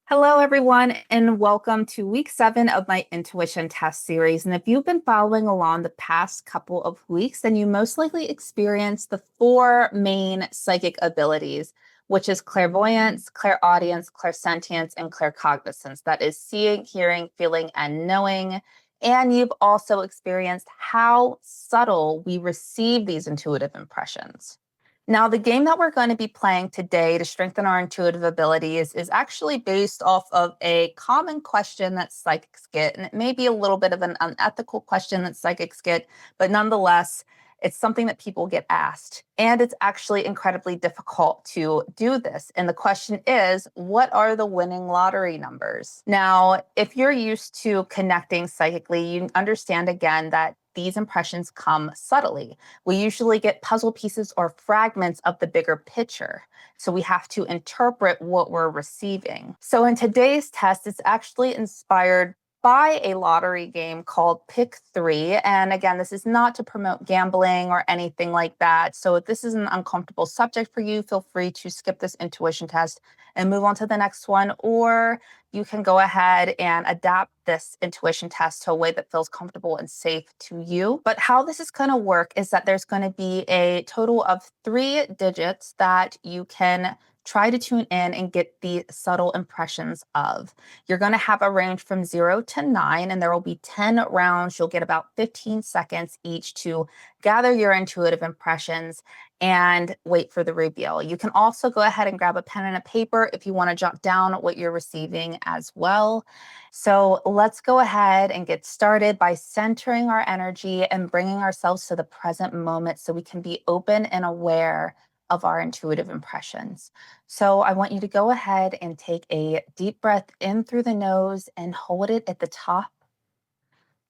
Hello, everyone, and welcome to week 7 of my intuition test series. And if you've been following along the past couple of weeks, then you most likely experienced the 4 main psychic abilities, which is clairvoyance, clairaudience, clairsentience, and claircognizance. That is seeing, hearing, feeling, and knowing. And you've also experienced how subtle we receive these intuitive impressions. Now, the game that we're going to be playing today to strengthen our intuitive abilities is actually based off of a common question that psychics get. And it may be a little bit of an unethical question that psychics get, but nonetheless, it's something that people get asked. And it's actually incredibly difficult to do this. And the question is, what are the winning lottery numbers? Now, if you're used to connecting psychically, you understand again that these impressions come subtly. We usually get puzzle pieces or fragments of the bigger picture. So we have to interpret what we're receiving. So in today's test, it's actually inspired by a lottery game called Pick 3. And again, this is not to promote gambling or anything like that. So if this is an uncomfortable subject for you, feel free to skip this intuition test and move on to the next one. Or you can go ahead and adapt this intuition test to a way that feels comfortable and safe to you. But how this is going to work is that there's going to be a total of 3 digits that you can try to tune in and get the subtle impressions of. You're going to have a range from 0 to 9, and there will be 10 rounds. You'll get about 15 seconds each to gather your intuitive impressions and wait for the reveal. You can also go ahead and grab a pen and a paper if you want to jot down what you're receiving as well. So let's go ahead and get started by centering our energy and bringing ourselves to the present moment so we can be open and aware of our intuitive impressions. So I want you to go ahead and take a deep breath in through the nose and hold it at the top.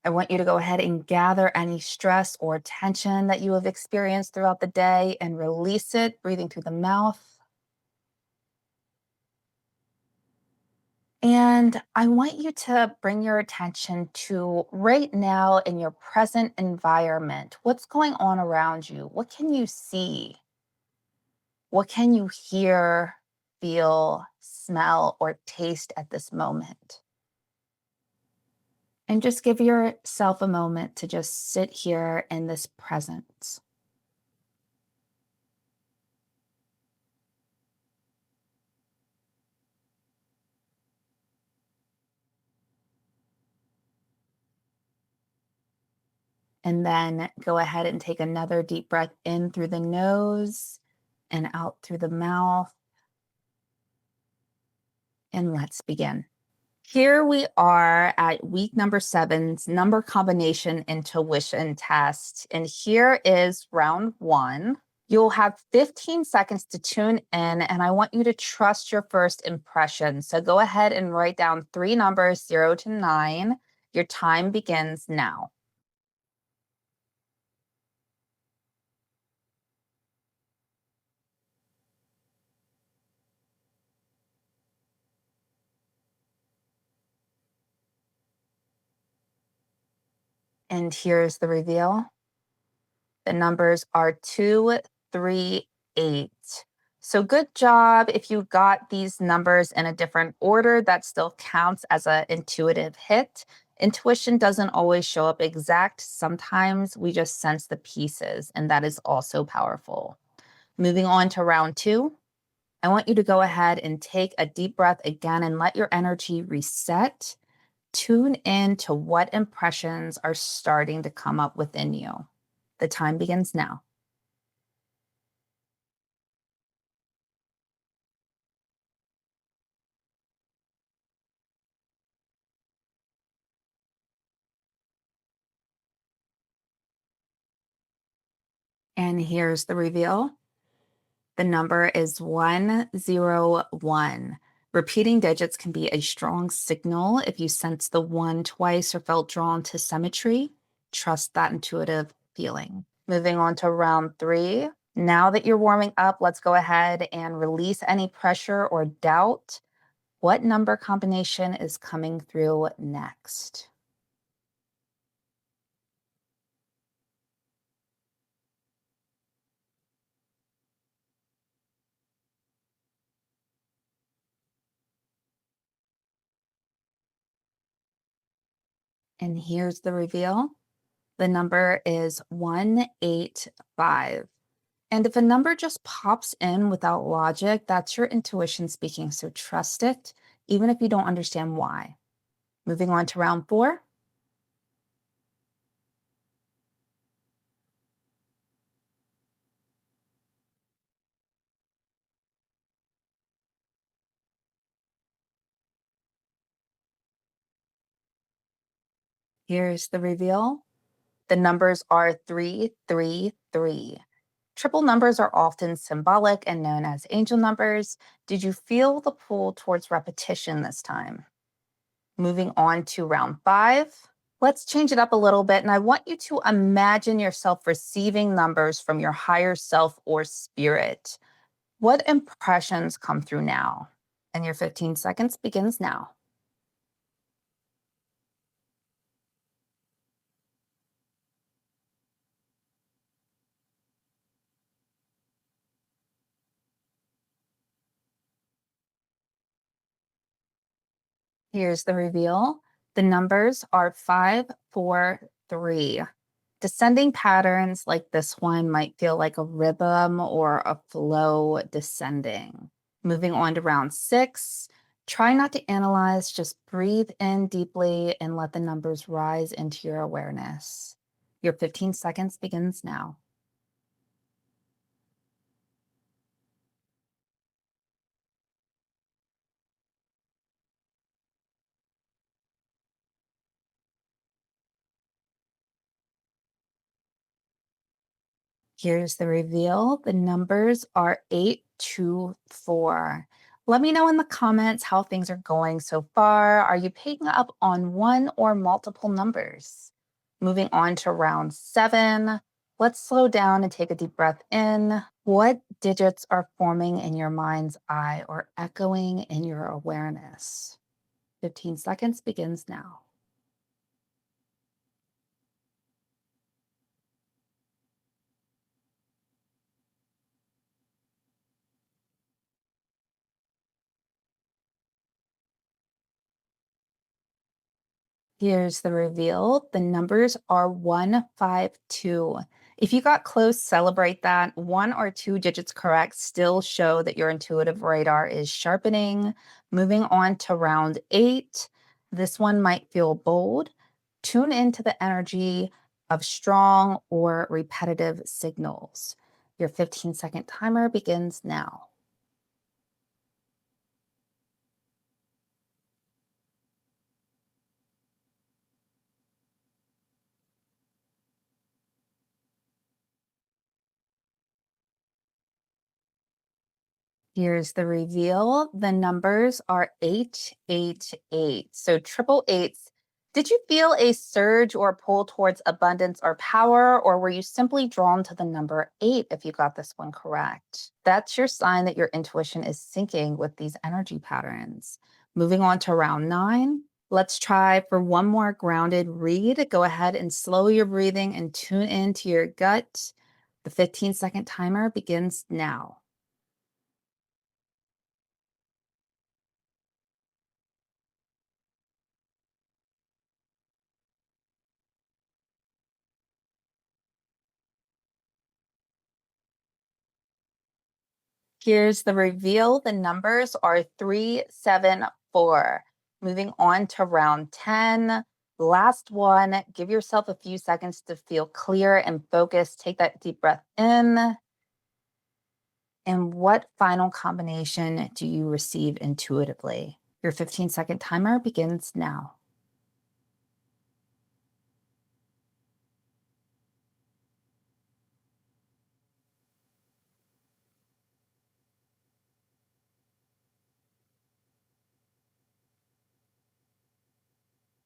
I want you to go ahead and gather any stress or tension that you have experienced throughout the day and release it, breathing through the mouth. And I want you to bring your attention to right now in your present environment. What's going on around you? What can you see? What can you hear, feel, smell, or taste at this moment? And just give yourself a moment to just sit here in this presence. And then go ahead and take another deep breath in through the nose and out through the mouth. And let's begin. Here we are at week number 7's number combination intuition test. And here is round 1. You'll have 15 seconds to tune in, and I want you to trust your first impression. So go ahead and write down 3 numbers, 0 to 9. Your time begins now. And here's the reveal. The numbers are 2, 3, 8. So good job. If you got these numbers in a different order, that still counts as an intuitive hit. Intuition doesn't always show up exact. Sometimes we just sense the pieces, and that is also powerful. Moving on to round 2, I want you to go ahead and take a deep breath again and let your energy reset. Tune in to what impressions are starting to come up within you. The time begins now. And here's the reveal. The number is 101. Repeating digits can be a strong signal if you sense the 1 twice or felt drawn to symmetry. Trust that intuitive feeling. Moving on to round 3. Now that you're warming up, let's go ahead and release any pressure or doubt. What number combination is coming through next? And here's the reveal. The number is 185. And if a number just pops in without logic, that's your intuition speaking. So trust it, even if you don't understand why. Moving on to round four. Here's the reveal. The numbers are 333. Triple numbers are often symbolic and known as angel numbers. Did you feel the pull towards repetition this time? Moving on to round five. Let's change it up a little bit. And I want you to imagine yourself receiving numbers from your higher self or spirit. What impressions come through now? And your 15 seconds begins now. Here's the reveal. The numbers are 543. Descending patterns like this one might feel like a rhythm or a flow descending. Moving on to round six, try not to analyze, just breathe in deeply and let the numbers rise into your awareness. Your 15 seconds begins now. Here's the reveal. The numbers are 824. Let me know in the comments how things are going so far. Are you picking up on one or multiple numbers? Moving on to round seven. Let's slow down and take a deep breath in. What digits are forming in your mind's eye or echoing in your awareness? 15 seconds begins now. Here's the reveal. The numbers are 152. If you got close, celebrate that. One or two digits correct still show that your intuitive radar is sharpening. Moving on to round eight. This one might feel bold. Tune into the energy of strong or repetitive signals. Your 15-second timer begins now. Here's the reveal. The numbers are 888. So triple eights. Did you feel a surge or pull towards abundance or power, or were you simply drawn to the number eight if you got this one correct? That's your sign that your intuition is syncing with these energy patterns. Moving on to round nine. Let's try for one more grounded read. Go ahead and slow your breathing and tune into your gut. The 15-second timer begins now. Here's the reveal. The numbers are 374. Moving on to round 10. Last one. Give yourself a few seconds to feel clear and focused. Take that deep breath in. And what final combination do you receive intuitively? Your 15-second timer begins now.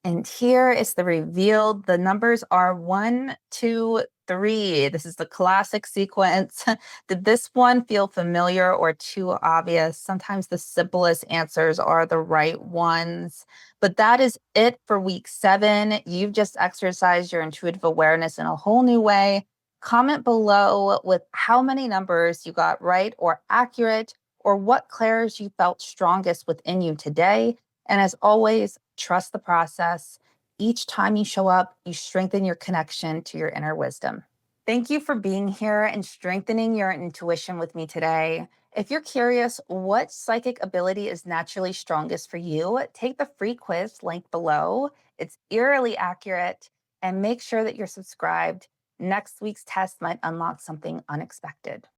And here is the reveal. The numbers are 123. This is the classic sequence. Did this one feel familiar or too obvious? Sometimes the simplest answers are the right ones. But that is it for week 7. You've just exercised your intuitive awareness in a whole new way. Comment below with how many numbers you got right or accurate, or what clairs you felt strongest within you today. And as always, trust the process. each time you show up, you strengthen your connection to your inner wisdom. Thank you for being here and strengthening your intuition with me today. If you're curious what psychic ability is naturally strongest for you, take the free quiz link below. It's eerily accurate, and make sure that you're subscribed. Next week's test might unlock something unexpected.